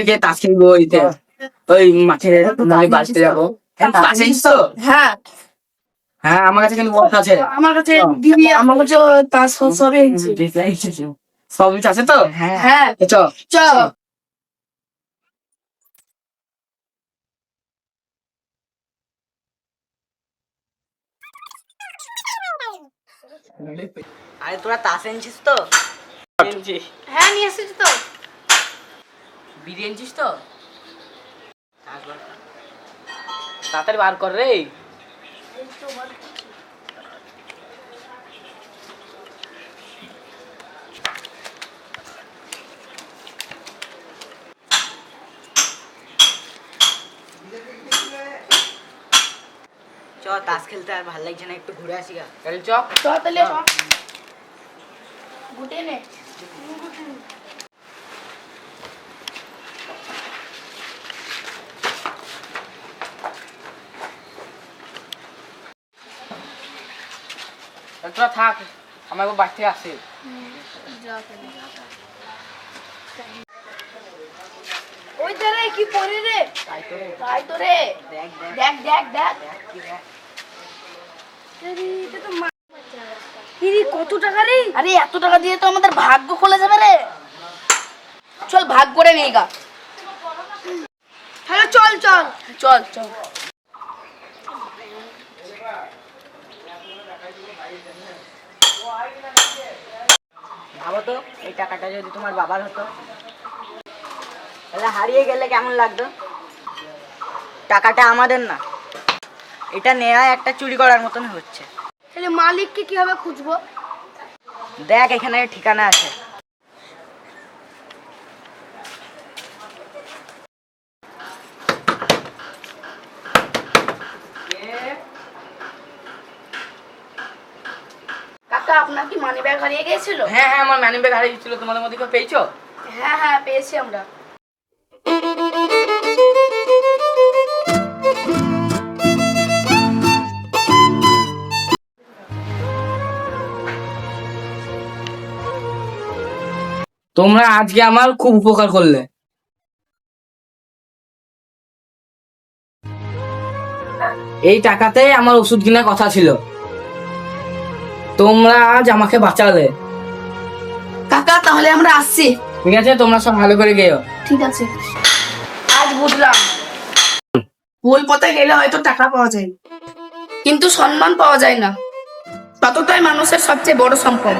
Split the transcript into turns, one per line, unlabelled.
যে তাস খেলবো ওই মাঠে বাড়িতে যাবো। তাস খেলিস তো?
হ্যাঁ
হ্যাঁ, আমার কাছে কিন্তু বক্স আছে।
আমার কাছে দিবি, আমার কাছে তাস সবই
সবই আছে তো?
হ্যাঁ
চ
চ।
আরে তোরা তাস এনেছিস তো?
হ্যাঁ নিয়ে এসেছি তো।
বিরিয়ানি এনেছিস তো? তাড়াতাড়ি বার কর রে। চ তাস খেলতে আর ভালো লাগছে না, একটু ঘুরে আসি গা।
চ
চ তাহলে গুটে নে।
তোরা থাক, আমার বাড়ি থেকে আসে।
ওই তো রে, কি পরে রে?
তাই তো রে।
তাই তো রে।
দেখ দেখ
দেখ দেখ দেখ।
কি দেখ।
কত টাকা রে? আরে এত টাকা দিয়ে তো আমাদের ভাগ্য খোলা যাবে রে। চল ভাগ করে নেই গা। হ্যালো চল চল চল চল।
ভাবো তো এই টাকাটা যদি তোমার বাবার হতো, তাহলে হারিয়ে গেলে কেমন লাগতো? টাকাটা আমাদের না, এটা নেয়া একটা চুরি করার মতন হচ্ছে।
তাহলে মালিককে কিভাবে খুঁজবো?
দেখ এখানে ঠিকানা আছে।
কাকা আপনার কি মানি ব্যাগ হারিয়ে গিয়েছিল?
হ্যাঁ হ্যাঁ, আমার ম্যানি ব্যাগ হারিয়ে গেছিল। তোমাদের মধ্যে কেউ পেয়েছো?
হ্যাঁ হ্যাঁ পেয়েছি আমরা।
তোমরা আজকে আমার খুব উপকার করলে। এই টাকাতে আমার ওষুধ কেনার কথা ছিল, তোমরা আজ আমাকে বাঁচালে।
কাকা তাহলে আমরা আসছি।
ঠিক আছে, তোমরা সব ভালো করে গেও।
ঠিক আছে। আজ বুঝলাম ভুল পথে গেলে হয়তো টাকা পাওয়া যায়, কিন্তু সম্মান পাওয়া যায় না। ততটাই মানুষের সবচেয়ে বড় সম্পদ।